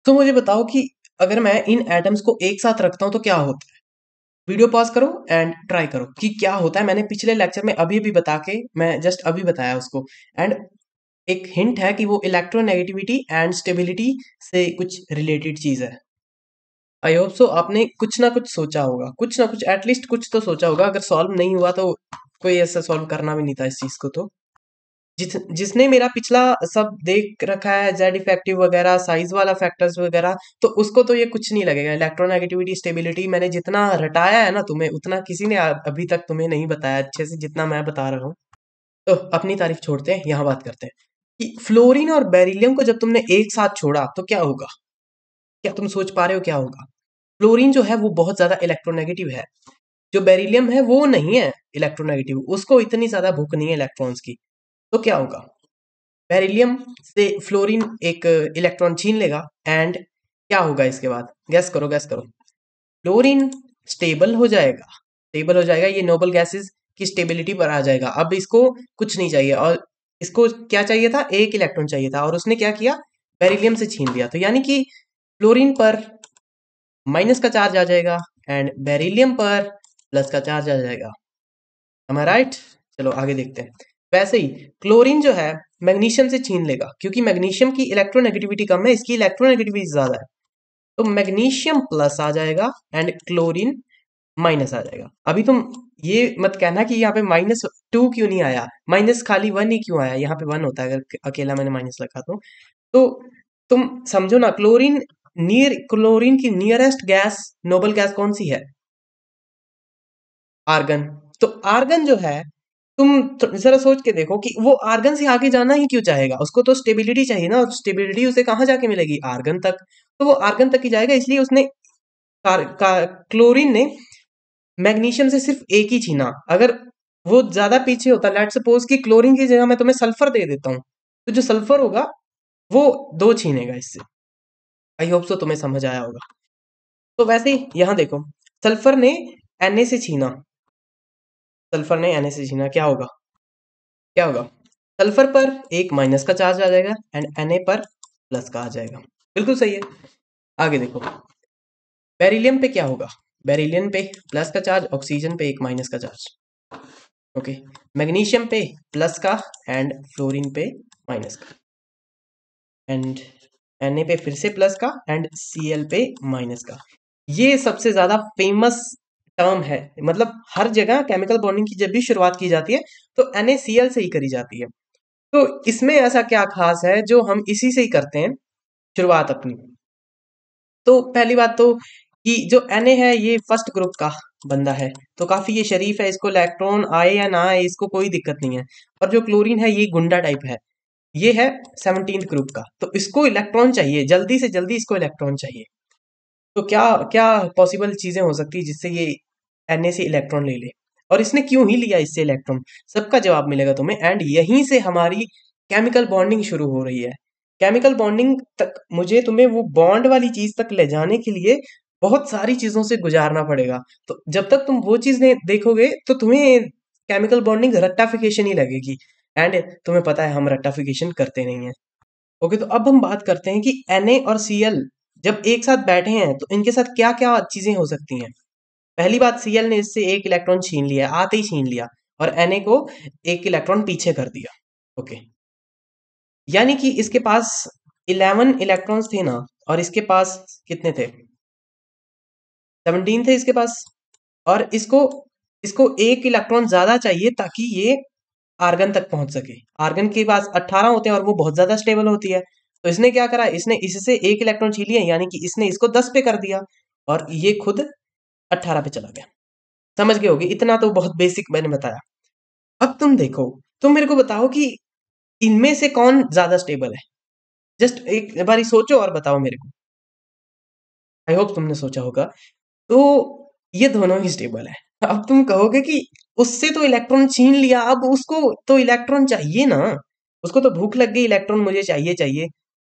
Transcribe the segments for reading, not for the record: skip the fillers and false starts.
तो मुझे बताओ कि अगर मैं इन एटम्स को एक साथ रखता हूं तो क्या होता है। वीडियो पॉज करो एंड ट्राई करो कि क्या होता है। मैंने पिछले लेक्चर में अभी भी बता के मैं जस्ट अभी बताया उसको। एंड एक हिंट है कि वो इलेक्ट्रोनेगेटिविटी एंड स्टेबिलिटी से कुछ रिलेटेड चीज है। आई होप सो आपने कुछ ना कुछ सोचा होगा, कुछ ना कुछ एटलीस्ट कुछ तो सोचा होगा। अगर सॉल्व नहीं हुआ तो कोई ऐसा सॉल्व करना भी नहीं था इस चीज को। तो जिसने मेरा पिछला सब देख रखा है, जेड इफेक्टिव वगैरह, साइज वाला फैक्टर्स वगैरह, तो उसको तो ये कुछ नहीं लगेगा। इलेक्ट्रोनेगेटिविटी, स्टेबिलिटी मैंने जितना रटाया है ना तुम्हें, उतना किसी ने अभी तक तुम्हें नहीं बताया अच्छे से जितना मैं बता रहा हूँ। तो अपनी तारीफ छोड़ते हैं, यहाँ बात करते हैं कि फ्लोरीन और बेरिलियम को जब तुमने एक साथ छोड़ा तो क्या होगा। क्या तुम सोच पा रहे हो क्या होगा। फ्लोरीन जो है वो बहुत ज्यादा इलेक्ट्रोनेगेटिव है, जो बेरिलियम है वो नहीं है इलेक्ट्रोनेगेटिव, उसको इतनी ज्यादा भूख नहीं है इलेक्ट्रॉन्स की। तो क्या होगा, बेरिलियम से फ्लोरीन एक इलेक्ट्रॉन छीन लेगा एंड क्या होगा इसके बाद, गैस करो गैस करो। फ्लोरीन स्टेबल हो जाएगा, स्टेबल हो जाएगा, ये नोबल गैसेस की स्टेबिलिटी पर आ जाएगा। अब इसको कुछ नहीं चाहिए, और इसको क्या चाहिए था, एक इलेक्ट्रॉन चाहिए था, और उसने क्या किया, बेरिलियम से छीन लिया। तो यानी कि फ्लोरीन पर माइनस का चार्ज आ जाएगा एंड बेरिलियम पर प्लस का चार्ज आ जाएगा। Am I right? चलो आगे देखते हैं। वैसे ही क्लोरीन जो है मैग्नीशियम से छीन लेगा, क्योंकि मैग्नीशियम की इलेक्ट्रोनेगेटिविटी कम है, इसकी इलेक्ट्रोनेगेटिविटी ज्यादा है। तो मैग्नीशियम प्लस आ जाएगा एंड क्लोरीन माइनस आ जाएगा। अभी तुम ये मत कहना कि यहाँ पे -2 क्यों नहीं आया, माइनस खाली 1 ही क्यों आया। यहाँ पे 1 होता है अगर अकेला मैंने माइनस लगा तो तुम समझो ना, क्लोरीन की नियरेस्ट गैस, नोबल गैस कौन सी है, आर्गन। तो आर्गन जो है, तुम जरा सोच के देखो कि वो आर्गन से आगे जाना ही क्यों चाहेगा, उसको तो स्टेबिलिटी चाहिए ना, और स्टेबिलिटी उसे कहाँ जाके मिलेगी, आर्गन तक। तो वो आर्गन तक ही जाएगा, इसलिए उसने क्लोरीन ने मैग्नीशियम से सिर्फ एक ही छीना। अगर वो ज्यादा पीछे होता, लेट सपोज कि क्लोरीन की जगह मैं तुम्हें सल्फर दे देता हूँ, तो जो सल्फर होगा वो 2 छीनेगा इससे। आई होप सो तुम्हें समझ आया होगा। तो वैसे ही यहाँ देखो, सल्फर ने Na से छीना, सल्फर ने Na से छीना, क्या होगा, क्या होगा, सल्फर पर एक माइनस का चार्ज आ जाएगा एंड Na पर प्लस का आ जाएगा। बिल्कुल सही है। आगे देखो, बेरिलियम पे क्या होगा, बेरिलियम पे प्लस का चार्ज, ऑक्सीजन पे एक माइनस का चार्ज। ओके, मैग्नीशियम पे प्लस का एंड फ्लोरीन पे माइनस का, एंड Na पे फिर से प्लस का एंड Cl पे माइनस का। ये सबसे ज्यादा फेमस टर्म है, मतलब हर जगह केमिकल बॉन्डिंग की जब भी शुरुआत की जाती है तो NaCl से ही करी जाती है। तो इसमें ऐसा क्या खास है जो हम इसी से ही करते हैं शुरुआत अपनी। तो पहली बात तो कि जो Na है ये फर्स्ट ग्रुप का बंदा है, तो काफी ये शरीफ है, इसको इलेक्ट्रॉन आए या ना आए इसको कोई दिक्कत नहीं है। और जो क्लोरीन है ये गुंडा टाइप है, ये है 17th ग्रुप का, तो इसको इलेक्ट्रॉन चाहिए, जल्दी से जल्दी इसको इलेक्ट्रॉन चाहिए। तो क्या क्या पॉसिबल चीजें हो सकती है जिससे ये Na से इलेक्ट्रॉन ले ले, और इसने क्यों ही लिया इससे इलेक्ट्रॉन, सबका जवाब मिलेगा तुम्हें। एंड यहीं से हमारी केमिकल बॉन्डिंग शुरू हो रही है। केमिकल बॉन्डिंग तक मुझे तुम्हें वो बॉन्ड वाली चीज तक ले जाने के लिए बहुत सारी चीजों से गुजारना पड़ेगा। तो जब तक तुम वो चीज देखोगे तो तुम्हें केमिकल बॉन्डिंग रट्टाफिकेशन ही लगेगी, एंड तुम्हें पता है हम रट्टाफिकेशन करते नहीं है। ओके, तो अब हम बात करते हैं कि Na और Cl जब एक साथ बैठे हैं तो इनके साथ क्या क्या चीजें हो सकती हैं। पहली बात, Cl ने इससे एक इलेक्ट्रॉन छीन लिया, आते ही छीन लिया, और Na को एक इलेक्ट्रॉन पीछे कर दिया। ओके, यानी कि इसके पास 11 इलेक्ट्रॉन्स थे ना, और इसके पास कितने थे, 17 थे इसके पास। और इसको इसको एक इलेक्ट्रॉन ज्यादा चाहिए ताकि ये आर्गन तक पहुंच सके। आर्गन के पास 18 होते हैं और वो बहुत ज्यादा स्टेबल होती है। तो इसने क्या करा, इसने इससे एक इलेक्ट्रॉन छीन लिया, यानी कि इसने इसको 10 पे कर दिया, और ये खुद 18 पे चला गया। समझ गए होगे, इतना तो बहुत बेसिक मैंने बताया। अब तुम देखो, तुम मेरे को बताओ कि इनमें से कौन ज्यादा स्टेबल है। जस्ट एक बारी सोचो और बताओ मेरे को। आई होप तुमने सोचा होगा। तो ये दोनों ही स्टेबल है। अब तुम कहोगे कि उससे तो इलेक्ट्रॉन छीन लिया, अब उसको तो इलेक्ट्रॉन चाहिए ना, उसको तो भूख लग गई, इलेक्ट्रॉन मुझे चाहिए चाहिए।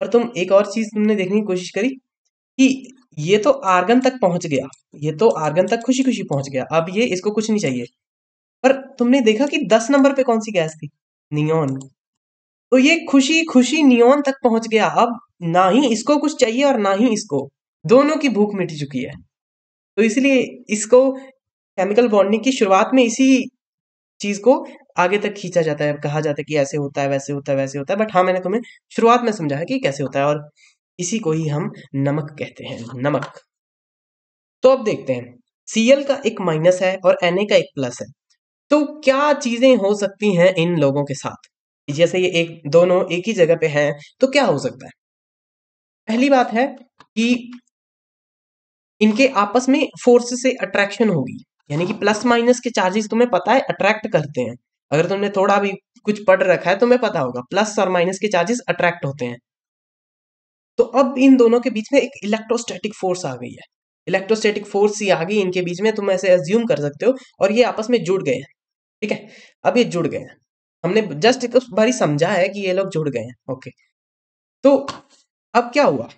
पर तुम एक और चीज तुमने देखने की कोशिश करी कि ये तो आर्गन तक पहुंच गया, ये तो आर्गन तक खुशी खुशी पहुंच गया, अब ये इसको कुछ नहीं चाहिए। पर तुमने देखा कि 10 नंबर पे कौन सी गैस थी, नियॉन। तो ये खुशी खुशी नियॉन तक पहुंच गया। अब ना ही इसको कुछ चाहिए और ना ही इसको, दोनों की भूख मिट चुकी है। तो इसलिए इसको केमिकल बॉन्डिंग की शुरुआत में इसी चीज को आगे तक खींचा जाता है, कहा जाता है कि ऐसे होता है, वैसे होता है, वैसे होता है। बट हाँ, मैंने तुम्हें शुरुआत में समझाया कि कैसे होता है, और इसी को ही हम नमक कहते हैं, नमक। तो अब देखते हैं, Cl का एक माइनस है और Na का एक प्लस है। तो क्या चीजें हो सकती हैं इन लोगों के साथ? जैसे ये एक दोनों एक ही जगह पे हैं, तो क्या हो सकता है? पहली बात है कि इनके आपस में फोर्स से अट्रैक्शन होगी, यानी कि प्लस माइनस के चार्जेस तुम्हें पता है अट्रैक्ट करते हैं। अगर तुमने थोड़ा भी कुछ पढ़ रखा है तुम्हें पता होगा, प्लस और माइनस के चार्जेस अट्रैक्ट होते हैं। तो अब इन दोनों के बीच में एक इलेक्ट्रोस्टैटिक फोर्स आ गई है। इलेक्ट्रोस्टैटिक फोर्स ही आ गई इनके बीच में, तुम ऐसे एज्यूम कर सकते हो, और ये आपस में जुड़ गए हैं। ठीक है, अब ये जुड़ गए हैं, हमने जस्ट एक बारी समझा है कि ये लोग जुड़ गए हैं। ओके, तो अब क्या हुआ,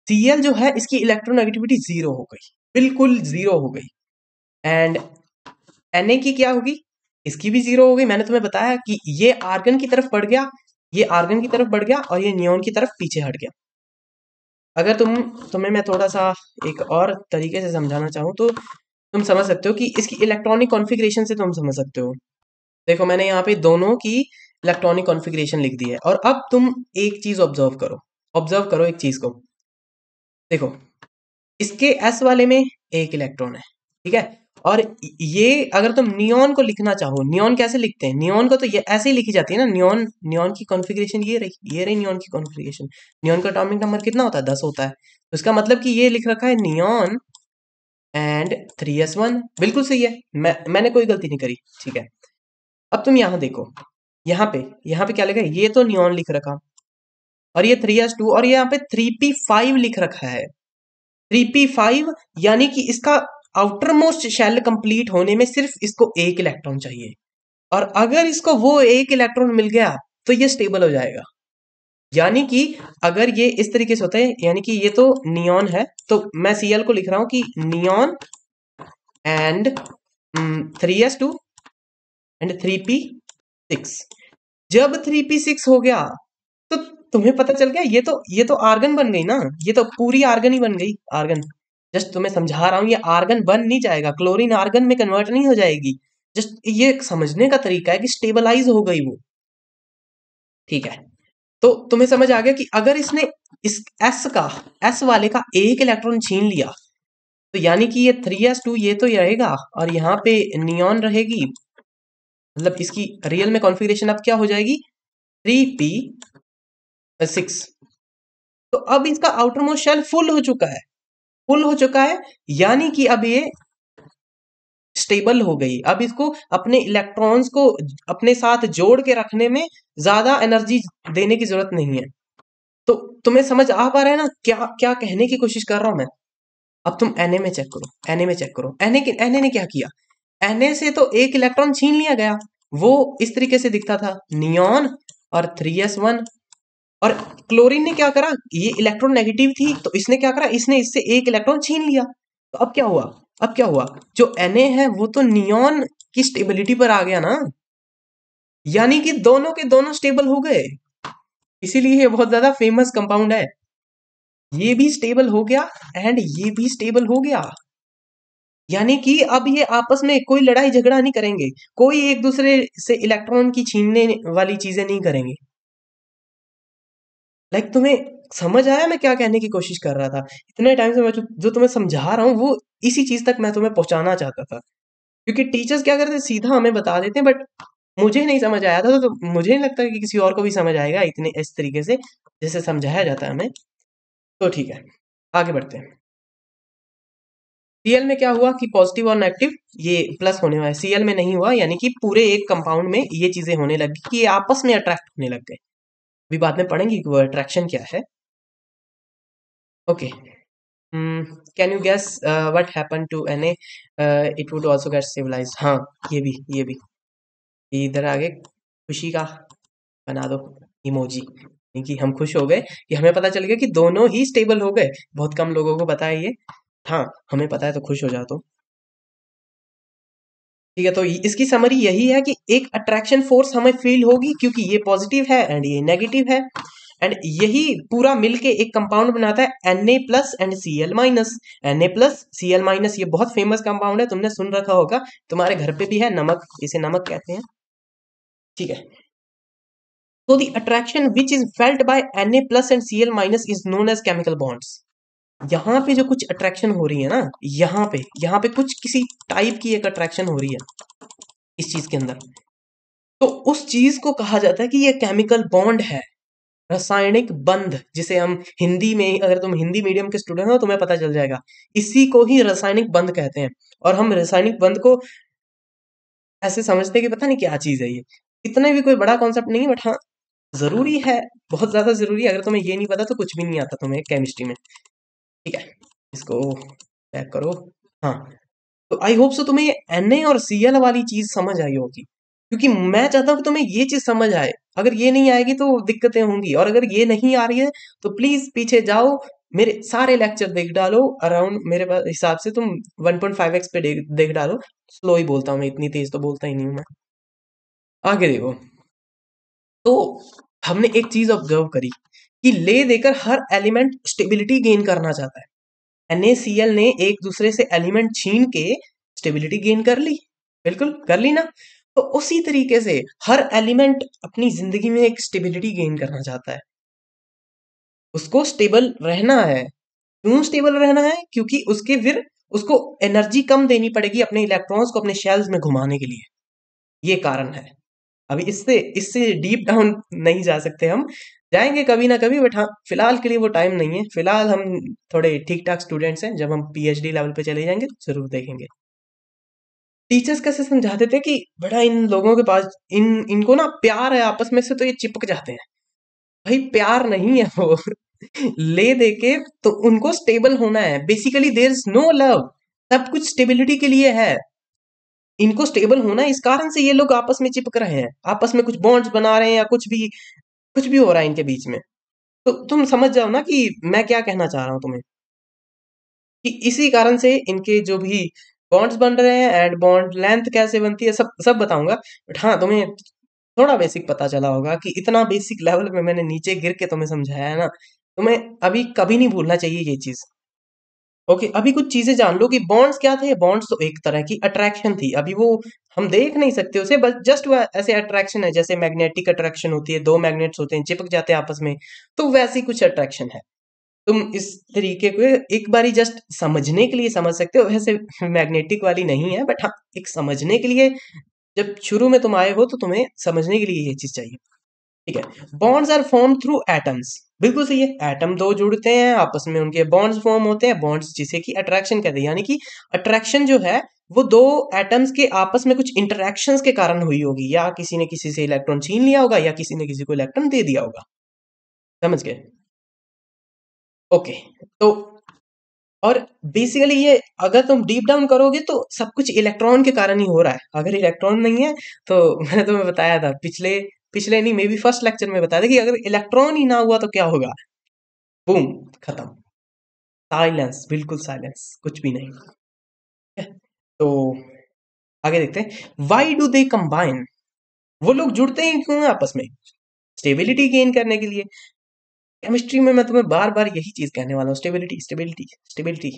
Cl जो है इसकी इलेक्ट्रोनेगेटिविटी जीरो हो गई, बिल्कुल जीरो हो गई। एंड Na की क्या होगी, इसकी भी जीरो हो गई। मैंने तुम्हें बताया कि ये आर्गन की तरफ बढ़ गया, ये आर्गन की तरफ बढ़ गया, और ये नियोन की तरफ पीछे हट गया। अगर तुम्हें मैं थोड़ा सा एक और तरीके से समझाना चाहूँ तो तुम समझ सकते हो कि इसकी इलेक्ट्रॉनिक कॉन्फ़िगरेशन से तुम समझ सकते हो। देखो, मैंने यहाँ पे दोनों की इलेक्ट्रॉनिक कॉन्फ़िगरेशन लिख दी है, और अब तुम एक चीज ऑब्जर्व करो एक चीज को। देखो, इसके एस वाले में एक इलेक्ट्रॉन है, ठीक है। और ये अगर तुम नियॉन को लिखना चाहो, नियॉन कैसे लिखते हैं, नियॉन को तो ये ऐसे ही लिखी जाती है ना, नियॉन, नियॉन की कॉन्फ़िगरेशन ये रही नियॉन की कॉन्फ़िगरेशन। नियॉन का एटॉमिक नंबर कितना होता है, 10 होता है। तो इसका मतलब कि ये लिख रखा है नियॉन एंड 3s1, बिल्कुल सही है, मैंने कोई गलती नहीं करी, ठीक है। अब तुम यहाँ देखो, यहाँ पे क्या लिखा है, ये तो नियॉन लिख रखा, और ये 3s2, और ये यहाँ पे 3p5 लिख रखा है। 3p5 यानी कि इसका आउटर मोस्ट शेल कंप्लीट होने में सिर्फ इसको एक इलेक्ट्रॉन चाहिए, और अगर इसको वो एक इलेक्ट्रॉन मिल गया तो ये स्टेबल हो जाएगा। यानी कि अगर ये इस तरीके से होता है, यानी कि ये तो नियॉन है, तो मैं Cl को लिख रहा हूं कि neon and 3s2 and 3p6। जब 3p6 हो गया तो तुम्हें पता चल गया, ये तो आर्गन बन गई ना, ये तो पूरी आर्गन ही बन गई, आर्गन। जस्ट तुम्हें समझा रहा हूं, ये आर्गन बन नहीं जाएगा, क्लोरीन आर्गन में कन्वर्ट नहीं हो जाएगी। जस्ट ये एक समझने का तरीका है कि स्टेबलाइज हो गई वो, ठीक है। तो तुम्हें समझ आ गया कि अगर इसने इस एस वाले का एक इलेक्ट्रॉन छीन लिया, तो यानी कि ये 3s2 ये तो रहेगा, और यहाँ पे नियॉन रहेगी, मतलब इसकी रियल में कॉन्फ़िगरेशन अब क्या हो जाएगी, 3p6। तो अब इसका आउटर मोस्ट शेल फुल हो चुका है, यानी कि अब ये स्टेबल हो गई। अब इसको अपने इलेक्ट्रॉन्स को अपने साथ जोड़ के रखने में ज्यादा एनर्जी देने की जरूरत नहीं है। तो तुम्हें समझ आ पा रहा है ना क्या क्या कहने की कोशिश कर रहा हूं मैं। अब तुम Na में चेक करो, Na ने क्या किया, Na से तो एक इलेक्ट्रॉन छीन लिया गया, वो इस तरीके से दिखता था, नियॉन और 3s1। और क्लोरीन ने क्या करा, ये इलेक्ट्रॉन नेगेटिव थी, तो इसने क्या करा, इसने इससे एक इलेक्ट्रॉन छीन लिया। तो अब क्या हुआ, जो Na है वो तो नियॉन की स्टेबिलिटी पर आ गया ना, यानी कि दोनों के दोनों स्टेबल हो गए। इसीलिए ये बहुत ज्यादा फेमस कंपाउंड है। ये भी स्टेबल हो गया एंड ये भी स्टेबल हो गया, यानी कि अब ये आपस में कोई लड़ाई झगड़ा नहीं करेंगे, कोई एक दूसरे से इलेक्ट्रॉन की छीनने वाली चीजें नहीं करेंगे। लाइक तुम्हें समझ आया मैं क्या कहने की कोशिश कर रहा था? इतने टाइम से मैं जो तुम्हें समझा रहा हूँ वो इसी चीज तक मैं तुम्हें पहुंचाना चाहता था। क्योंकि टीचर्स क्या करते हैं, सीधा हमें बता देते हैं, बट मुझे नहीं समझ आया था, तो मुझे नहीं लगता कि किसी और को भी समझ आएगा इतने इस तरीके से जैसे समझाया जाता है हमें। तो ठीक है, आगे बढ़ते हैं। Cl में क्या हुआ कि पॉजिटिव और नेगेटिव ये प्लस होने वाला है, Cl में नहीं हुआ, यानी कि पूरे एक कंपाउंड में ये चीजें होने लगी कि ये आपस में अट्रैक्ट होने लग गए। अभी बाद में पढ़ेंगे कि वो अट्रैक्शन क्या है। Okay, can you guess what happen to Na? It would also get stabilized. हाँ, ये भी इधर आगे खुशी का बना दो इमोजी, क्योंकि हम खुश हो गए कि हमें पता चल गया कि दोनों ही स्टेबल हो गए। बहुत कम लोगों को पता है ये, हाँ हमें पता है तो खुश हो जाओ। तो ठीक है, तो इसकी समरी यही है कि एक अट्रैक्शन फोर्स हमें फील होगी क्योंकि ये पॉजिटिव है एंड ये नेगेटिव है। एंड यही पूरा मिलके एक कंपाउंड बनाता है Na plus and Cl minus. Na plus Cl minus, ये बहुत फेमस कंपाउंड है, तुमने सुन रखा होगा, तुम्हारे घर पे भी है, नमक, इसे नमक कहते हैं, ठीक है। तो the attraction which is felt by Na plus and Cl minus is known as chemical bonds. यहाँ पे जो कुछ अट्रैक्शन हो रही है ना, यहाँ पे कुछ किसी टाइप की एक अट्रैक्शन हो रही है इस चीज के अंदर, तो उस चीज को कहा जाता है कि ये केमिकल बॉन्ड है, रासायनिक बंध, जिसे हम हिंदी में, अगर तुम हिंदी मीडियम के स्टूडेंट हो तुम्हें पता चल जाएगा, इसी को ही रासायनिक बंध कहते हैं। और हम रासायनिक बंध को ऐसे समझते हैं कि पता नहीं क्या चीज है ये, इतना भी कोई बड़ा कॉन्सेप्ट नहीं है, बट हाँ जरूरी है, बहुत ज्यादा जरूरी है। अगर तुम्हें ये नहीं पता तो कुछ भी नहीं आता तुम्हें केमिस्ट्री में, ठीक है। इसको पैक करो। हाँ, तो आई होप सो तुम्हें ये Na और Cl वाली चीज समझ आई होगी, क्योंकि मैं चाहता हूँ कि तुम्हें ये चीज समझ आए। अगर ये नहीं आएगी तो दिक्कतें होंगी, और अगर ये नहीं आ रही है तो प्लीज पीछे जाओ, मेरे सारे लेक्चर देख डालो अराउंड, मेरे पास हिसाब से तुम 1.5x पे देख डालो। स्लो ही बोलता हूँ मैं, इतनी तेज तो बोलता ही नहीं हूँ मैं। आगे देखो, तो हमने एक चीज ऑब्जर्व करी कि ले देकर हर एलिमेंट स्टेबिलिटी गेन करना चाहता है। NaCl ने एक दूसरे से एलिमेंट छीन के स्टेबिलिटी गेन कर ली, बिल्कुल कर ली ना। तो उसी तरीके से हर एलिमेंट अपनी जिंदगी में एक स्टेबिलिटी गेन करना चाहता है, उसको स्टेबल रहना है। क्यों स्टेबल रहना है? क्योंकि उसके फिर उसको एनर्जी कम देनी पड़ेगी अपने इलेक्ट्रॉन्स को अपने शेल्स में घुमाने के लिए, ये कारण है। अभी इससे इससे डीप डाउन नहीं जा सकते हम, जाएंगे कभी ना कभी, बट हाँ फिलहाल के लिए वो टाइम नहीं है। फिलहाल हम थोड़े ठीक ठाक स्टूडेंट्स हैं, जब हम PhD लेवल पे चले जाएंगे तो जरूर देखेंगे। टीचर्स कैसे समझाते थे कि बेटा इन लोगों के पास इनको ना प्यार है आपस में से, तो ये चिपक जाते हैं। भाई प्यार नहीं है वो ले दे के, तो उनको स्टेबल होना है, basically there is no love, सब कुछ स्टेबिलिटी के लिए है। इनको स्टेबल होना है, इस कारण से ये लोग आपस में चिपक रहे हैं, आपस में कुछ बॉन्ड्स बना रहे हैं, या कुछ भी हो रहा है इनके बीच में। तो तुम समझ जाओ ना कि मैं क्या कहना चाह रहा हूं तुम्हें, कि इसी कारण से इनके जो भी बॉन्ड्स बन रहे हैं, एंड बॉन्ड लेंथ कैसे बनती है, सब सब बताऊंगा। बट हाँ तुम्हें थोड़ा बेसिक पता चला होगा कि इतना बेसिक लेवल पे मैंने नीचे गिर के तुम्हें समझाया है ना, तुम्हें अभी कभी नहीं भूलना चाहिए ये चीज। ओके, अभी कुछ चीजें जान लो कि बॉन्ड्स क्या थे। बॉन्ड्स तो एक तरह की अट्रैक्शन थी, अभी वो हम देख नहीं सकते उसे, बस जस्ट वो ऐसे अट्रैक्शन है, जैसे मैग्नेटिक अट्रैक्शन होती है, दो मैग्नेट्स होते हैं चिपक जाते हैं आपस में, तो वैसी कुछ अट्रैक्शन है। तुम इस तरीके को एक बारी जस्ट समझने के लिए समझ सकते हो, वैसे मैग्नेटिक वाली नहीं है, बट हाँ एक समझने के लिए, जब शुरू में तुम आए हो तो तुम्हें समझने के लिए ये चीज चाहिए, ठीक है। Bonds are form through atoms, बिल्कुल सही है, एटम दो जुड़ते हैं आपस में, उनके बॉन्ड्स फॉर्म होते हैं, बॉन्ड्स जिसे कि अट्रैक्शन कहते हैं। यानी कि अट्रैक्शन जो है वो दो एटम्स के आपस में कुछ इंटरेक्शंस के कारण हुई होगी, या किसी ने किसी से इलेक्ट्रॉन छीन लिया होगा, या किसी ने किसी को इलेक्ट्रॉन दे दिया होगा। समझ गए? ओके, तो और बेसिकली ये अगर तुम डीप डाउन करोगे तो सब कुछ इलेक्ट्रॉन के कारण ही हो रहा है। अगर इलेक्ट्रॉन नहीं है तो मैंने तुम्हें बताया था पिछले पिछले नहीं, मे बी फर्स्ट लेक्चर में बताया था कि अगर इलेक्ट्रॉन ही ना हुआ तो क्या होगा। बूम, खत्म, साइलेंस, बिल्कुल साइलेंस, कुछ भी नहीं है। तो आगे देखते हैं, व्हाई डू दे कंबाइन, वो लोग जुड़ते हैं क्यों हैं आपस में? स्टेबिलिटी गेन करने के लिए। केमिस्ट्री में मैं तुम्हें बार बार यही चीज कहने वाला हूँ, स्टेबिलिटी स्टेबिलिटी स्टेबिलिटी,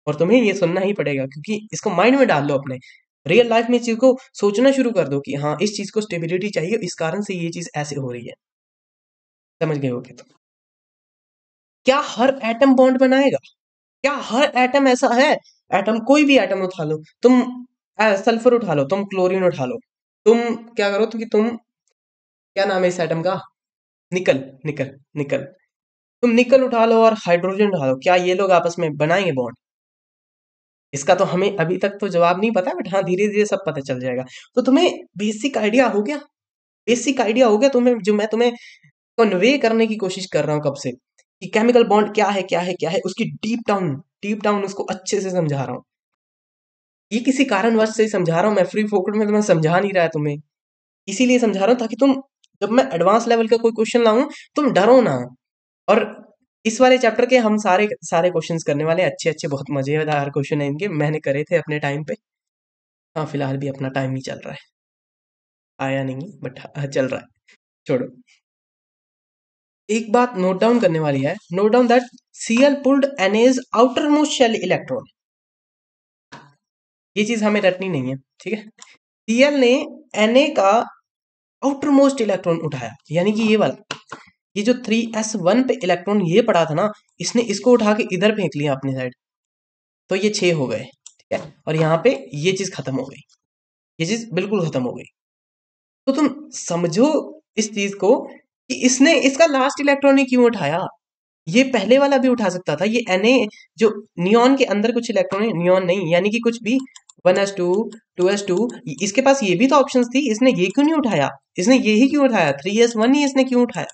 और तुम्हें ये सुनना ही पड़ेगा, क्योंकि इसको माइंड में डाल लो अपने, रियल लाइफ में इस चीज को सोचना शुरू कर दो कि हाँ इस चीज को स्टेबिलिटी चाहिए, इस कारण से ये चीज ऐसे हो रही है। समझ गए हो? तो क्या हर एटम बॉन्ड बनाएगा? क्या हर एटम ऐसा है? एटम, कोई भी एटम उठा लो तुम, सल्फर उठा लो तुम, क्लोरीन उठा लो तुम, क्या करो तो कि तुम, क्या नाम है इस एटम का? निकल, निकल, निकल, तुम निकल उठा लो और हाइड्रोजन उठा लो, क्या ये लोग आपस में बनाएंगे बॉन्ड? इसका तो हमें अभी तक तो जवाब नहीं पता, बट हाँ धीरे धीरे सब पता चल जाएगा। तो तुम्हें बेसिक आइडिया हो गया, बेसिक आइडिया हो गया तुम्हें, जो मैं तुम्हें कन्वे करने की कोशिश कर रहा हूँ कब से, कि केमिकल बॉन्ड क्या है, क्या है, क्या है, उसकी डीप डाउन उसको अच्छे से समझा रहा हूँ। ये किसी कारणवश से ही समझा रहा हूँ, मैं फ्री फोकट में तुम्हें समझा नहीं रहा है तुम्हें, इसीलिए समझा रहा हूँ ताकि तुम, जब मैं एडवांस लेवल का कोई क्वेश्चन लाऊं तुम डरो ना। और इस वाले चैप्टर के हम सारे सारे क्वेश्चंस करने वाले हैं, अच्छे अच्छे, बहुत मजेदार क्वेश्चन है इनके, मैंने करे थे अपने टाइम पे। हाँ फिलहाल भी अपना टाइम ही चल रहा है, आया नहीं, बट चल रहा है, छोड़ो। एक बात नोट डाउन करने वाली है, note down that Cl pulled Na's outermost shell electron। ये चीज हमें रटनी नहीं है, ठीक है। Cl ने Na का आउटर मोस्ट इलेक्ट्रॉन उठाया, यानी कि ये वाला, ये जो 3s1 पे इलेक्ट्रॉन ये पड़ा था ना, इसने इसको उठा के इधर फेंक लिया अपनी साइड, तो ये 6 हो गए, ठीक है। और यहाँ पे ये चीज खत्म हो गई, ये चीज बिल्कुल खत्म हो गई। तो तुम समझो इस चीज को कि इसने इसका लास्ट इलेक्ट्रॉन ही क्यों उठाया। ये पहले वाला भी उठा सकता था, ये Na जो नियॉन के अंदर कुछ इलेक्ट्रॉन है, नियॉन नहीं यानी कि कुछ भी 1s2 2s2, इसके पास ये भी तो ऑप्शंस थी, इसने ये क्यों नहीं उठाया, इसने ये ही क्यों उठाया, 3s1 ही इसने क्यों उठाया,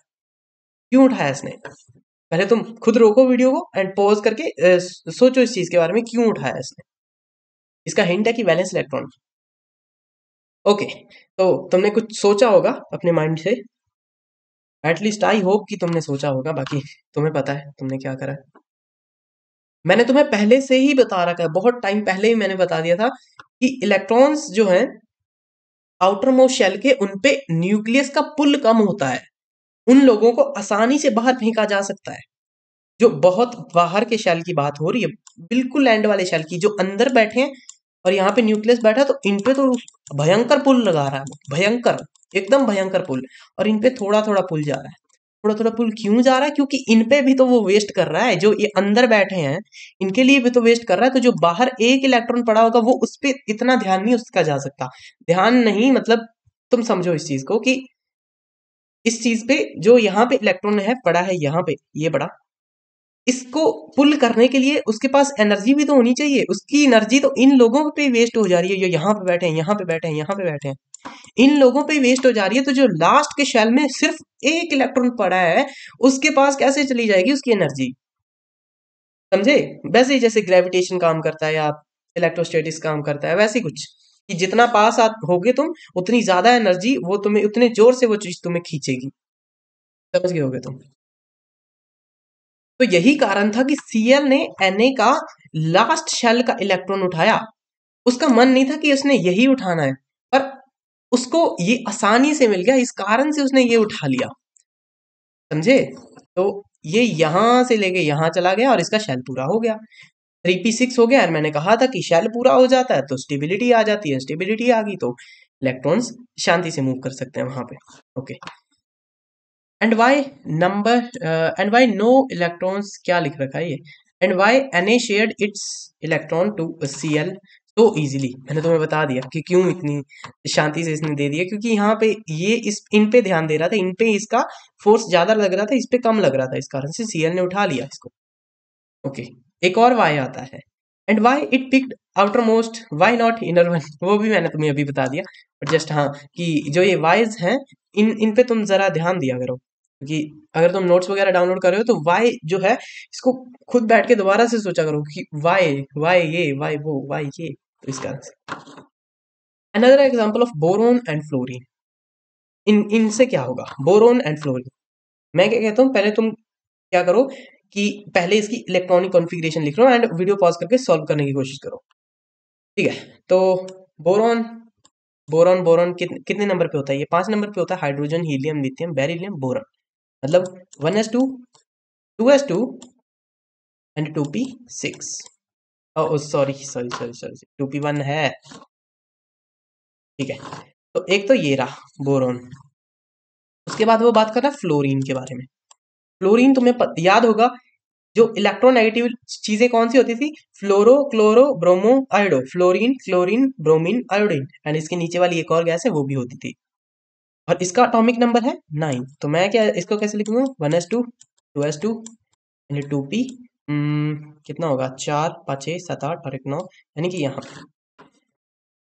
क्यों उठाया इसने। पहले तुम खुद रोको वीडियो को एंड पॉज करके सोचो इस चीज के बारे में, क्यों उठाया इसने। इसका हिंट है कि वैलेंस इलेक्ट्रॉन। ओके, तो तुमने कुछ सोचा होगा अपने माइंड से, एटलीस्ट आई होप कि तुमने सोचा होगा, बाकी तुम्हें पता है तुमने क्या करा है। मैंने तुम्हें पहले से ही बता रखा है, बहुत टाइम पहले ही मैंने बता दिया था कि इलेक्ट्रॉन्स जो हैं आउटर मोस्ट शेल के, उनपे न्यूक्लियस का पुल कम होता है, उन लोगों को आसानी से बाहर फेंका जा सकता है। जो बहुत बाहर के शेल की बात हो रही है, बिल्कुल एंड वाले शेल की, जो अंदर बैठे हैं और यहाँ पे न्यूक्लियस बैठा है, तो इन पे तो भयंकर पुल लगा रहा है, भयंकर, एकदम भयंकर पुल। और इन पे थोड़ा थोड़ा पुल जा रहा है, थोड़ा थोड़ा पुल क्यों जा रहा है, क्योंकि इन पे भी तो वो वेस्ट कर रहा है, जो ये अंदर बैठे हैं इनके लिए भी तो वेस्ट कर रहा है। तो जो बाहर एक इलेक्ट्रॉन पड़ा होगा वो उस पर इतना ध्यान नहीं उसका जा सकता, ध्यान नहीं मतलब तुम समझो इस चीज को कि इस चीज पे जो यहाँ पे इलेक्ट्रॉन है पड़ा है, यहाँ पे ये पड़ा, इसको पुल करने के लिए उसके पास एनर्जी भी तो होनी चाहिए, उसकी एनर्जी तो इन लोगों पे वेस्ट हो जा रही है, जो यहाँ पे बैठे हैं, यहाँ पे बैठे हैं, यहाँ पे बैठे हैं, इन लोगों पे वेस्ट हो जा रही है। तो जो लास्ट के शेल में सिर्फ एक इलेक्ट्रॉन पड़ा है, उसके पास कैसे चली जाएगी उसकी एनर्जी, समझे। वैसे ही जैसे ग्रेविटेशन काम करता है या इलेक्ट्रोस्टैटिक्स काम करता है, वैसे ही कुछ कि जितना पास होगे तुम, उतनी ज्यादा एनर्जी वो तुम्हें, उतने जोर से वो चीज तुम्हें खींचेगी, समझ गए होगे तुम। तो यही कारण था कि Cl ने Na का लास्ट शेल का इलेक्ट्रॉन उठाया। उसका मन नहीं था कि उसने यही उठाना है, पर उसको ये आसानी से मिल गया, इस कारण से उसने ये उठा लिया, समझे। तो ये यहां से लेके यहां चला गया और इसका शेल पूरा हो गया, 3p6 हो गया। और मैंने कहा था कि शेल पूरा हो जाता है तो स्टेबिलिटी आ जाती है, स्टेबिलिटी आ गई तो इलेक्ट्रॉन्स शांति से मूव कर सकते हैं वहां पे। Okay, and why number and why no electrons, क्या लिख रखा है ये, and why Na shared its electron to Cl तो इजीली। मैंने तुम्हें बता दिया कि क्यों इतनी शांति से इसने दे दिया, क्योंकि यहाँ पे ये इस इन पे ध्यान दे रहा था, इन पे इसका फोर्स ज्यादा लग रहा था, इस पे कम लग रहा था, इस कारण से Cl ने उठा लिया इसको। ओके, एक और वाई आता है, and why it picked outer most, why not inner one, वो भी मैंने तुम्हें अभी बता दिया, बट जस्ट हाँ कि जो ये वाइज हैं, इन पे तुम जरा ध्यान दिया करो, क्योंकि अगर तुम नोट्स वगैरह डाउनलोड कर रहे हो तो वाई जो है इसको खुद बैठ के दोबारा से सोचा करो कि वाई वाई ये, वाई वो, वाई ये, तो इस कारण से। Another example of boron and fluorine, इनसे क्या होगा, बोरोन एंड फ्लोरीन। मैं क्या कहता हूँ, पहले तुम क्या करो कि पहले इसकी इलेक्ट्रॉनिक कॉन्फ़िगरेशन लिख लो एंड वीडियो पॉज करके सॉल्व करने की कोशिश करो, ठीक है। तो बोरॉन, बोरॉन कितने नंबर पे होता है, ये 5 नंबर पे होता है, hydrogen helium lithium beryllium boron, मतलब 1s2 2s2 and 2p6। Oh sorry sorry sorry sorry, 2p1 है, ठीक है। तो एक तो ये रहा बोरॉन, उसके बाद वो बात कर रहा है फ्लोरीन के बारे में। फ्लोरीन तुम्हें याद होगा, जो इलेक्ट्रोनेगेटिव चीजें कौन सी होती थी, fluoro chloro bromo iodo, fluorine chlorine bromine iodine, and इसके नीचे वाली एक और गैस है वो भी होती थी, और इसका एटॉमिक नंबर है 9। तो मैं क्या इसको कैसे लिखूंगा, 1s2 2s2 यानी 2p, कितना होगा, 4 5 6 7 8 और 1 9, यानी कि यहाँ।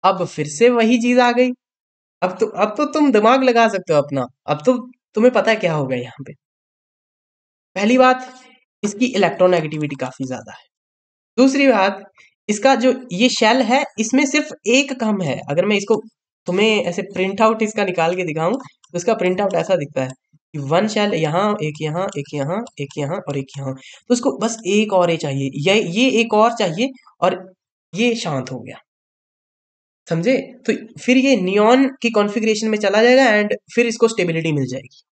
अब फिर से वही चीज आ गई, अब तो तुम दिमाग लगा सकते हो अपना, अब तो तुम्हें पता है क्या होगा यहाँ पे। पहली बात, इसकी इलेक्ट्रोनेगेटिविटी काफी ज्यादा है। दूसरी बात, इसका जो ये शेल है इसमें सिर्फ एक कम है। अगर मैं इसको तुम्हें ऐसे प्रिंट आउट इसका निकाल के दिखाऊं तो इसका प्रिंट आउट ऐसा दिखता है कि 1 शेल यहाँ, एक यहाँ, एक यहाँ, एक यहाँ और एक यहाँ, तो इसको बस एक और चाहिए, ये एक और चाहिए और ये शांत हो गया, समझे। तो फिर ये नियॉन की कॉन्फ़िगरेशन में चला जाएगा एंड फिर इसको स्टेबिलिटी मिल जाएगी,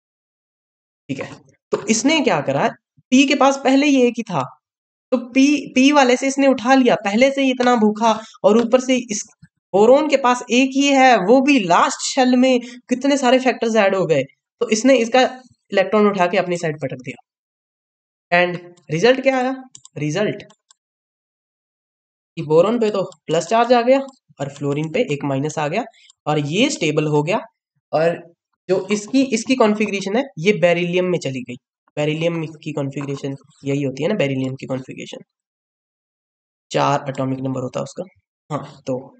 ठीक है। तो इसने क्या करा, पी के पास पहले ही एक ही था, तो पी वाले से इसने उठा लिया, पहले से ही इतना भूखा, और ऊपर से इस बोरोन के पास एक ही है, वो भी लास्ट शेल में कितने सारे फैक्टर्स ऐड हो गए, तो इसने इसका इलेक्ट्रॉन उठा के अपनी साइड पटक दिया। एंड रिजल्ट क्या आया? रिजल्ट कि बोरोन पे तो प्लस चार्ज आ गया और फ्लोरीन पे एक माइनस आ गया, और ये स्टेबल हो गया। और जो इसकी इसकी कॉन्फ़िगरेशन है, ये बेरिलियम में चली गई। बेरिलियम की कॉन्फ़िगरेशन यही होती है ना, बेरिलियम की कॉन्फ़िगरेशन 4 एटॉमिक नंबर होता है उसका। हाँ, तो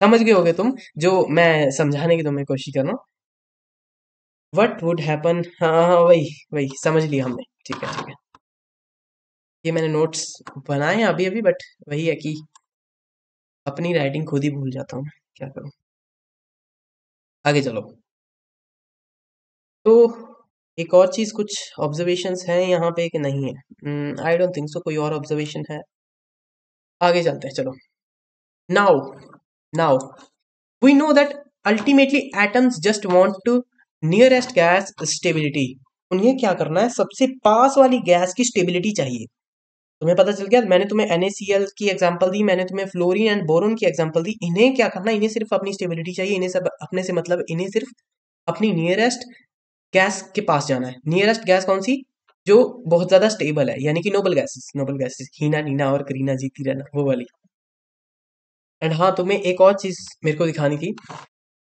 समझ गए होगे तुम, जो मैं समझाने की तुम्हें कोशिश कर रहा हूँ। व्हाट वुड हैपन, हाँ हाँ वही वही समझ लिया हमने। ठीक है ठीक है, ये मैंने नोट्स बनाए हैं अभी अभी, बट वही है कि अपनी राइटिंग खुद ही भूल जाता हूँ, क्या करूँ। आगे चलो। तो एक और चीज़, कुछ ऑब्जर्वेशंस हैं यहाँ पे कि नहीं है? आई डोंट थिंक सो कोई और ऑब्जर्वेशन है। आगे चलते हैं चलो। Now now we know that ultimately atoms just want to nearest gas stability. उन्हें क्या करना है, सबसे पास वाली गैस की स्टेबिलिटी चाहिए। तुम्हें पता चल गया, मैंने तुम्हें NaCl की एग्जांपल दी, मैंने तुम्हें फ्लोरीन एंड बोरोन की एग्जांपल दी। इन्हें क्या करना है, इन्हें सिर्फ अपनी स्टेबिलिटी चाहिए, इन्हें सब अपने से मतलब, इन्हें सिर्फ अपनी नियरेस्ट गैस के पास जाना है। नियरेस्ट गैस कौन सी? जो बहुत ज्यादा स्टेबल है, यानी कि नोबल गैसेस, नोबल गैसेस हीना नीना और करीना जीती रहना, वो वाली। एंड हाँ, तुम्हें एक और चीज मेरे को दिखानी थी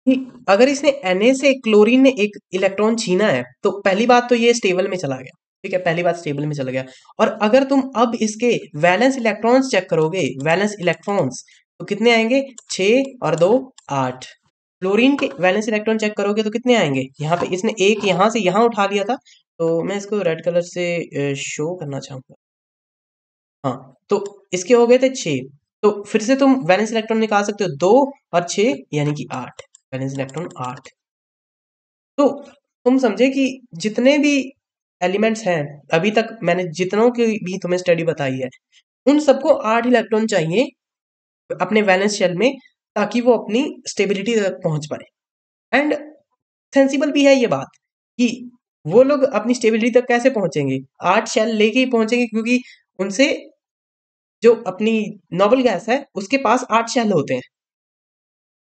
कि अगर इसने Na से क्लोरीन ने एक इलेक्ट्रॉन छीना है, तो पहली बात तो ये स्टेबल में चला गया। ठीक है, पहली बात स्टेबल में चला गया। और अगर तुम अब इसके वैलेंस इलेक्ट्रॉन्स चेक करोगे, वैलेंस इलेक्ट्रॉन्स, तो कितने आएंगे? 6 और 2 8। क्लोरीन के वैलेंस इलेक्ट्रॉन चेक करोगे तो कितने आएंगे? यहाँ पे इसने एक यहाँ से यहाँ उठा लिया था, तो मैं इसको रेड कलर से शो करना चाहूंगा। हाँ, तो इसके हो गए थे 6। तो फिर से तुम वैलेंस इलेक्ट्रॉन निकाल सकते हो, 2 और 6 यानी कि 8। Valence electron 8। तो तुम समझे कि जितने भी एलिमेंट्स हैं, अभी तक मैंने जितनों की भी तुम्हें स्टडी बताई है, उन सबको 8 इलेक्ट्रॉन चाहिए अपने वैलेंस शेल में, ताकि वो अपनी स्टेबिलिटी तक पहुंच पाए। एंड सेंसिबल भी है ये बात कि वो लोग अपनी स्टेबिलिटी तक कैसे पहुंचेंगे, 8 शेल लेके ही पहुंचेंगे, क्योंकि उनसे जो अपनी नोबल गैस है उसके पास 8 शेल होते हैं।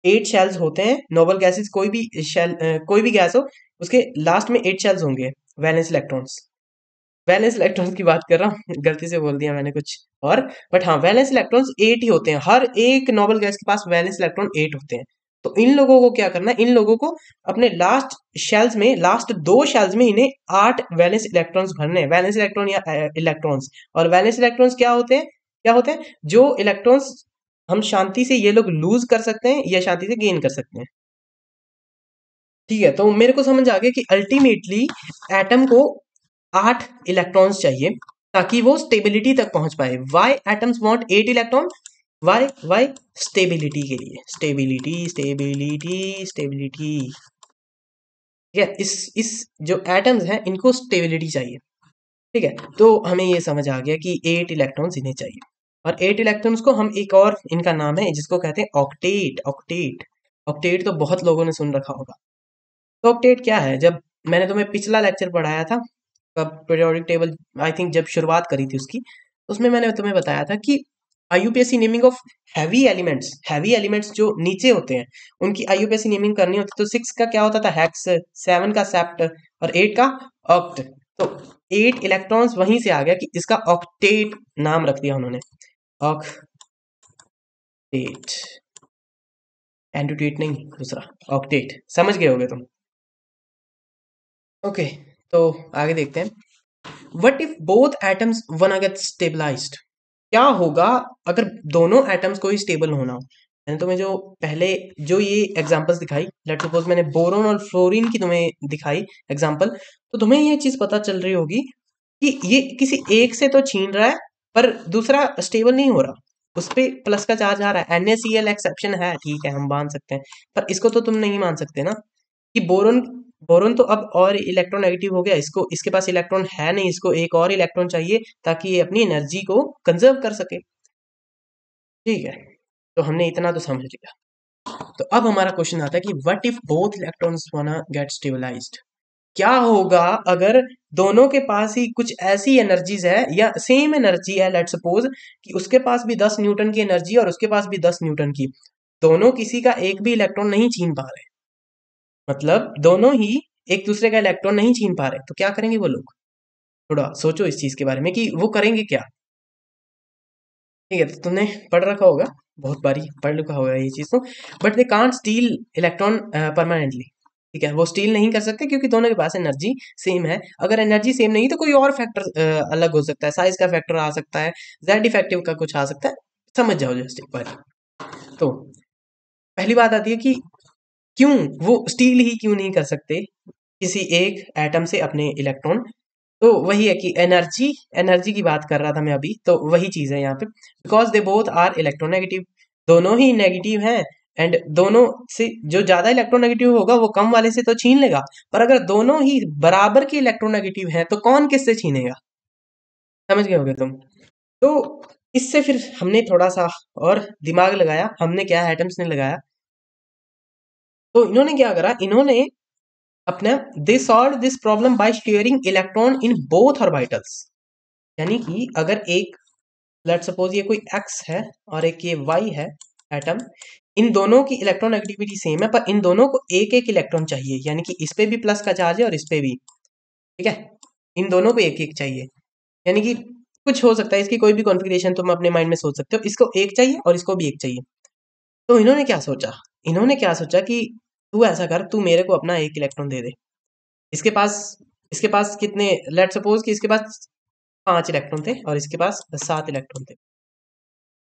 8 शेल्स होते हैं नोबल गैसेस, कोई भी शेल, कोई भी गैस हो, उसके लास्ट में 8 शेल्स होंगे, वैलेंस इलेक्ट्रॉन्स। वैलेंस इलेक्ट्रॉन्स की बात कर रहा हूँ, गलती से बोल दिया मैंने कुछ और, बट हाँ, वैलेंस इलेक्ट्रॉन्स 8 ही होते हैं, हर एक नोबल गैस के पास वैलेंस इलेक्ट्रॉन 8 होते हैं। तो इन लोगों को क्या करना है, इन लोगों को अपने लास्ट शेल्स में, लास्ट 2 शेल्स में इन्हें 8 वैलेंस इलेक्ट्रॉन्स भरने हैं, वैलेंस इलेक्ट्रॉन या इलेक्ट्रॉन्स। और वैलेंस इलेक्ट्रॉन्स क्या होते हैं? क्या होते हैं? जो इलेक्ट्रॉन्स हम शांति से, ये लोग लूज कर सकते हैं या शांति से गेन कर सकते हैं। ठीक है, तो मेरे को समझ आ गया कि अल्टीमेटली एटम को 8 इलेक्ट्रॉन्स चाहिए ताकि वो स्टेबिलिटी तक पहुंच पाए। Why atoms want 8 electron? Why why stability के लिए, स्टेबिलिटी स्टेबिलिटी स्टेबिलिटी। ठीक है, इस जो एटम्स हैं इनको स्टेबिलिटी चाहिए। ठीक है, तो हमें ये समझ आ गया कि 8 इलेक्ट्रॉन्स इन्हें चाहिए। और 8 इलेक्ट्रॉन्स को हम एक और इनका नाम है जिसको कहते हैं ऑक्टेट। ऑक्टेट, ऑक्टेट तो बहुत लोगों ने सुन रखा होगा। तो ऑक्टेट क्या है? जब मैंने तुम्हें पिछला लेक्चर पढ़ाया था, कब पीरियोडिक टेबल, आई थिंक जब शुरुआत करी थी उसकी, उसमें मैंने तुम्हें बताया था कि IUPAC naming of heavy elements जो नीचे होते हैं, उनकी IUPAC नेमिंग करनी होती। तो 6 का क्या होता था? हेक्स, 7 का सेप्ट, और 8 का ऑक्ट। तो 8 इलेक्ट्रॉन्स वहीं से आ गया कि इसका ऑक्टेट नाम रख दिया उन्होंने, ऑक्टेट। एंडोटेट नहीं, दूसरा ऑक्टेट। समझ गए होगे तुम? ओके, तो आगे देखते हैं। What if both atoms wanna get stabilized? क्या होगा अगर दोनों एटम्स को ही स्टेबल होना हो? मैंने तुम्हें जो पहले जो ये एग्जांपल्स दिखाई, लेट सपोज मैंने बोरोन और फ्लोरीन की तुम्हें दिखाई एग्जांपल, तो तुम्हें ये चीज पता चल रही होगी कि ये किसी एक से तो छीन रहा है, पर दूसरा स्टेबल नहीं हो रहा, उस पे प्लस का चार्ज आ रहा है। NaCl एक्सेप्शन है, ठीक है, हम मान सकते हैं, पर इसको तो तुम नहीं मान सकते ना कि बोरोन, बोरोन तो अब और इलेक्ट्रॉन नेगेटिव हो गया, इसको, इसके पास इलेक्ट्रॉन है नहीं, इसको एक और इलेक्ट्रॉन चाहिए ताकि ये अपनी एनर्जी को कंजर्व कर सके। ठीक है, तो हमने इतना तो समझ लिया। तो अब हमारा क्वेश्चन आता है कि व्हाट इफ बोथ इलेक्ट्रॉन्स वाना गेट स्टेबलाइज्ड? क्या होगा अगर दोनों के पास ही कुछ ऐसी एनर्जीज है या सेम एनर्जी है, लेट्स सपोज कि उसके पास भी 10 न्यूटन की एनर्जी और उसके पास भी 10 न्यूटन की, दोनों किसी का एक भी इलेक्ट्रॉन नहीं छीन पा रहे, मतलब दोनों ही एक दूसरे का इलेक्ट्रॉन नहीं छीन पा रहे, तो क्या करेंगे वो लोग? थोड़ा सोचो इस चीज के बारे में कि वो करेंगे क्या। ठीक है, तो तुमने पढ़ रखा होगा, बहुत बारी पढ़ लिखा होगा ये चीज तो। But they can't steel electron permanently. ठीक है, वो स्टील नहीं कर सकते क्योंकि दोनों के पास एनर्जी सेम है। अगर एनर्जी सेम नहीं तो कोई और फैक्टर अलग हो सकता है, साइज का फैक्टर आ सकता है, जेड इफेक्टिव का कुछ आ सकता है, समझ जाओ जस्ट एक बार। तो पहली बात आती है कि क्यों वो स्टील ही क्यों नहीं कर सकते किसी एक एटम से अपने इलेक्ट्रॉन। तो वही है कि एनर्जी, एनर्जी की बात कर रहा था मैं अभी, तो वही चीज है यहाँ पे, because they both are electronegative, दोनों ही नेगेटिव हैं। एंड दोनों से जो ज्यादा इलेक्ट्रोनेगेटिव होगा वो कम वाले से तो छीन लेगा, पर अगर दोनों ही बराबर के इलेक्ट्रोनेगेटिव हैं तो कौन किससे छीनेगा? समझ गए होगे तुम। तो इससे फिर हमने थोड़ा सा और दिमाग लगाया, हमने क्या एटम्स ने लगाया, तो इन्होंने क्या करा, इन्होंने अपना they solve this problem by sharing electron in both orbitals. यानी कि अगर एक, लेट सपोज ये कोई x है और एक ये y है एटम, इन दोनों की इलेक्ट्रॉन एक्टिविटी सेम है, पर इन दोनों को एक एक इलेक्ट्रॉन चाहिए, यानी कि इस पे भी प्लस का चार्ज है और इस पे भी। ठीक है, इन दोनों को एक एक चाहिए, यानी कि कुछ हो सकता है इसकी कोई भी कॉन्फ़िगरेशन तुम अपने माइंड में सोच सकते हो, इसको एक चाहिए और इसको भी एक चाहिए। तो इन्होंने क्या सोचा, इन्होंने क्या सोचा कि तू ऐसा कर, तू मेरे को अपना एक इलेक्ट्रॉन दे दे। इसके पास, इसके पास कितने, लेट सपोज कि इसके पास 5 इलेक्ट्रॉन थे और इसके पास 7 इलेक्ट्रॉन थे।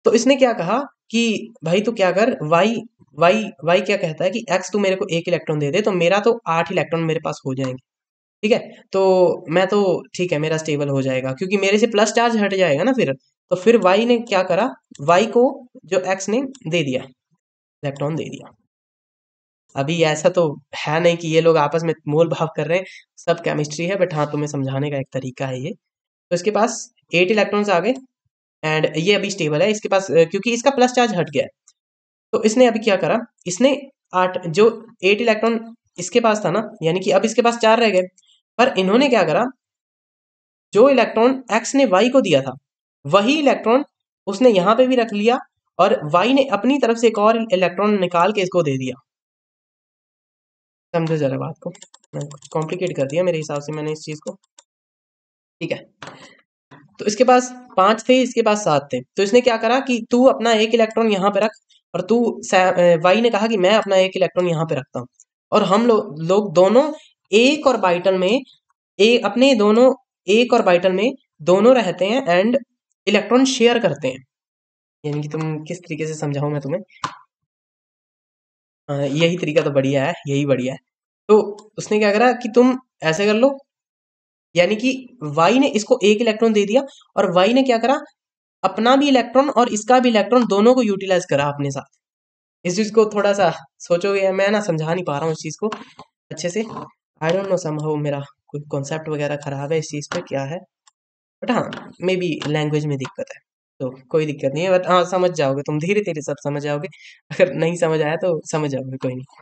तो इसने क्या कहा कि भाई तू क्या कर, वाई वाई वाई क्या कहता है कि एक्स तू मेरे को एक इलेक्ट्रॉन दे दे, तो मेरा तो 8 इलेक्ट्रॉन मेरे पास हो जाएंगे। ठीक है, तो मैं तो ठीक है, मेरा स्टेबल हो जाएगा क्योंकि मेरे से प्लस चार्ज हट जाएगा ना फिर। तो फिर वाई ने क्या करा, वाई को जो एक्स ने दे दिया, इलेक्ट्रॉन दे दिया। अभी ऐसा तो है नहीं कि ये लोग आपस में मोल भाव कर रहे हैं, सब केमिस्ट्री है, बट हाँ तुम्हें समझाने का एक तरीका है ये। तो इसके पास 8 इलेक्ट्रॉन्स आ गए एंड ये अभी स्टेबल है, इसके पास क्योंकि इसका प्लस चार्ज हट गया है। तो इसने अभी क्या करा, इसने 8 जो 8 इलेक्ट्रॉन इसके पास था ना, यानी कि अब इसके पास 4 रह गए। पर इन्होंने क्या करा, जो इलेक्ट्रॉन एक्स ने वाई को दिया था वही इलेक्ट्रॉन उसने यहाँ पे भी रख लिया और वाई ने अपनी तरफ से एक और इलेक्ट्रॉन निकाल के इसको दे दिया। समझो जरा बात को, मैंने कुछ कॉम्प्लिकेट कर दिया मेरे हिसाब से मैंने इस चीज को। ठीक है, तो इसके पास 5 थे, इसके पास 7 थे, तो इसने क्या करा कि तू अपना एक इलेक्ट्रॉन यहाँ पे रख, और तू वाई ने कहा कि मैं अपना एक इलेक्ट्रॉन यहाँ पे रखता हूँ, और हम लोग दोनों एक और बाइटल में अपने दोनों एक और बाइटल में दोनों रहते हैं एंड इलेक्ट्रॉन शेयर करते हैं। यानी कि तुम किस तरीके से समझाऊं मैं तुम्हें, यही तरीका तो बढ़िया है, यही बढ़िया है। तो उसने क्या करा कि तुम ऐसे कर लो, यानी कि वाई ने इसको एक इलेक्ट्रॉन दे दिया और वाई ने क्या करा, अपना भी इलेक्ट्रॉन और इसका भी इलेक्ट्रॉन दोनों को यूटिलाइज करा अपने साथ। इस चीज को थोड़ा सा सोचोगे, मैं ना समझा नहीं पा रहा हूँ इस चीज को अच्छे से, आई डोंट नो, समहाउ मेरा कोई कॉन्सेप्ट वगैरह खराब है इस चीज पे, क्या है, बट हाँ मे बी लैंग्वेज में दिक्कत है। तो कोई दिक्कत नहीं है, बट हाँ समझ जाओगे तुम, धीरे धीरे सब समझ जाओगे, अगर नहीं समझ आया तो समझ जाओगे, कोई नहीं।